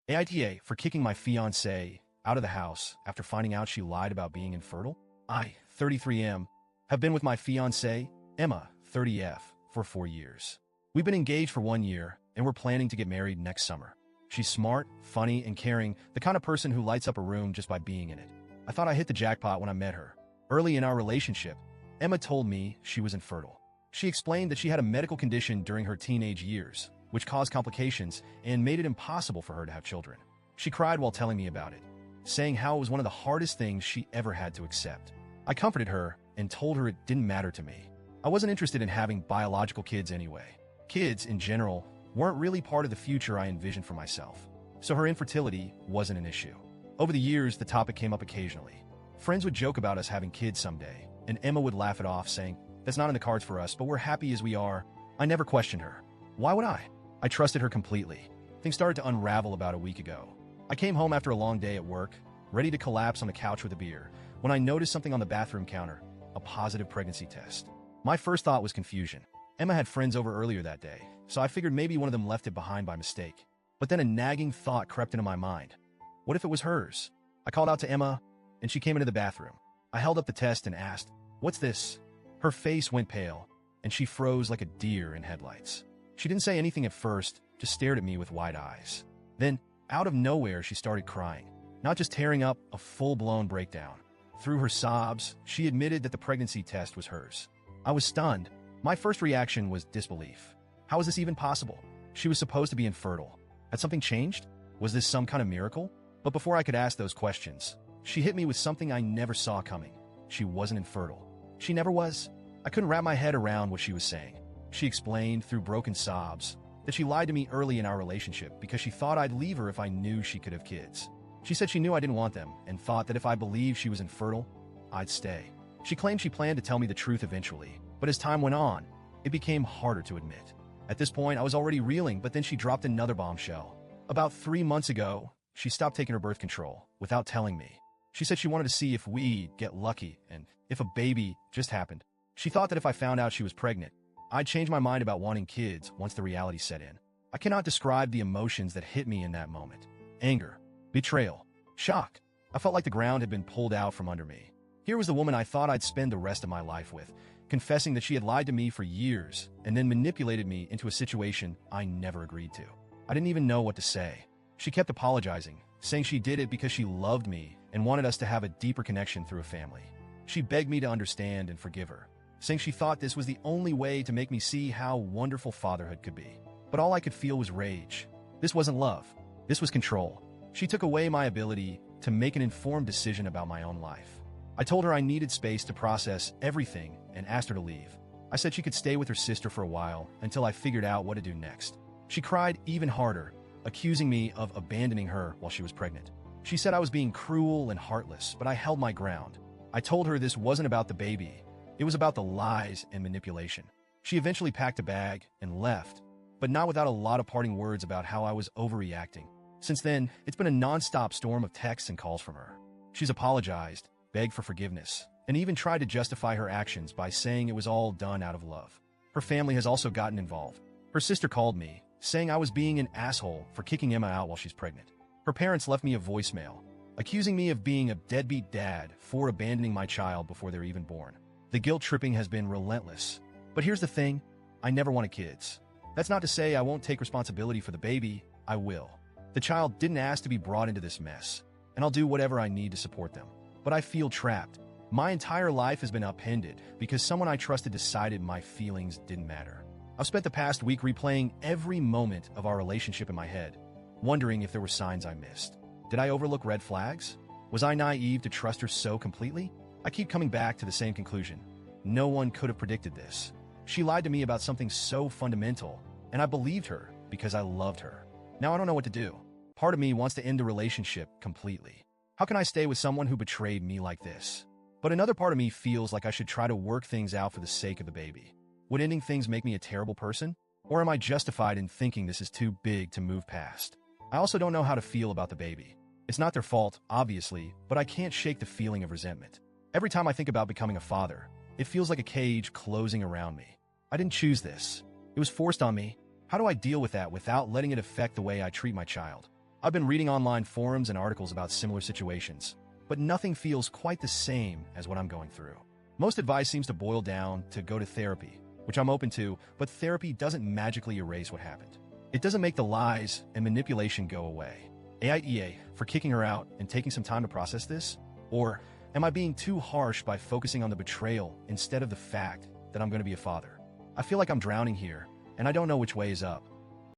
AITA for kicking my fiancée out of the house after finding out she lied about being infertile. I, 33M, have been with my fiancée, Emma, 30F, for 4 years. We've been engaged for 1 year, and we're planning to get married next summer. She's smart, funny, and caring, the kind of person who lights up a room just by being in it. I thought I hit the jackpot when I met her. Early in our relationship, Emma told me she was infertile. She explained that she had a medical condition during her teenage years, which caused complications and made it impossible for her to have children. She cried while telling me about it, saying how it was one of the hardest things she ever had to accept. I comforted her and told her it didn't matter to me. I wasn't interested in having biological kids anyway. Kids, in general, weren't really part of the future I envisioned for myself, so her infertility wasn't an issue. Over the years, the topic came up occasionally. Friends would joke about us having kids someday, and Emma would laugh it off, saying, "That's not in the cards for us, but we're happy as we are." I never questioned her. Why would I? I trusted her completely. Things started to unravel about a week ago. I came home after a long day at work, ready to collapse on the couch with a beer, when I noticed something on the bathroom counter, a positive pregnancy test. My first thought was confusion. Emma had friends over earlier that day, so I figured maybe one of them left it behind by mistake. But then a nagging thought crept into my mind. What if it was hers? I called out to Emma, and she came into the bathroom. I held up the test and asked, "What's this?" Her face went pale, and she froze like a deer in headlights. She didn't say anything at first, just stared at me with wide eyes. Then, out of nowhere, she started crying, not just tearing up, a full-blown breakdown. Through her sobs, she admitted that the pregnancy test was hers. I was stunned. My first reaction was disbelief. How was this even possible? She was supposed to be infertile. Had something changed? Was this some kind of miracle? But before I could ask those questions, she hit me with something I never saw coming. She wasn't infertile. She never was. I couldn't wrap my head around what she was saying. She explained, through broken sobs, that she lied to me early in our relationship because she thought I'd leave her if I knew she could have kids. She said she knew I didn't want them and thought that if I believed she was infertile, I'd stay. She claimed she planned to tell me the truth eventually, but as time went on, it became harder to admit. At this point, I was already reeling, but then she dropped another bombshell. About 3 months ago, she stopped taking her birth control without telling me. She said she wanted to see if we'd get lucky and if a baby just happened. She thought that if I found out she was pregnant, I'd change my mind about wanting kids once the reality set in. I cannot describe the emotions that hit me in that moment. Anger, betrayal, shock. I felt like the ground had been pulled out from under me. Here was the woman I thought I'd spend the rest of my life with, confessing that she had lied to me for years and then manipulated me into a situation I never agreed to. I didn't even know what to say. She kept apologizing, saying she did it because she loved me and wanted us to have a deeper connection through a family. She begged me to understand and forgive her, saying she thought this was the only way to make me see how wonderful fatherhood could be. But all I could feel was rage. This wasn't love. This was control. She took away my ability to make an informed decision about my own life. I told her I needed space to process everything and asked her to leave. I said she could stay with her sister for a while until I figured out what to do next. She cried even harder, accusing me of abandoning her while she was pregnant. She said I was being cruel and heartless, but I held my ground. I told her this wasn't about the baby. It was about the lies and manipulation. She eventually packed a bag and left, but not without a lot of parting words about how I was overreacting. Since then, it's been a non-stop storm of texts and calls from her. She's apologized, begged for forgiveness, and even tried to justify her actions by saying it was all done out of love. Her family has also gotten involved. Her sister called me, saying I was being an asshole for kicking Emma out while she's pregnant. Her parents left me a voicemail, accusing me of being a deadbeat dad for abandoning my child before they're even born. The guilt tripping has been relentless. But here's the thing, I never wanted kids. That's not to say I won't take responsibility for the baby, I will. The child didn't ask to be brought into this mess, and I'll do whatever I need to support them. But I feel trapped. My entire life has been upended because someone I trusted decided my feelings didn't matter. I've spent the past week replaying every moment of our relationship in my head, wondering if there were signs I missed. Did I overlook red flags? Was I naive to trust her so completely? I keep coming back to the same conclusion. No one could have predicted this. She lied to me about something so fundamental, and I believed her because I loved her. Now I don't know what to do. Part of me wants to end the relationship completely. How can I stay with someone who betrayed me like this? But another part of me feels like I should try to work things out for the sake of the baby. Would ending things make me a terrible person? Or am I justified in thinking this is too big to move past? I also don't know how to feel about the baby. It's not their fault, obviously, but I can't shake the feeling of resentment. Every time I think about becoming a father, it feels like a cage closing around me. I didn't choose this. It was forced on me. How do I deal with that without letting it affect the way I treat my child? I've been reading online forums and articles about similar situations, but nothing feels quite the same as what I'm going through. Most advice seems to boil down to go to therapy, which I'm open to, but therapy doesn't magically erase what happened. It doesn't make the lies and manipulation go away. AITA for kicking her out and taking some time to process this? Or am I being too harsh by focusing on the betrayal instead of the fact that I'm going to be a father? I feel like I'm drowning here, and I don't know which way is up.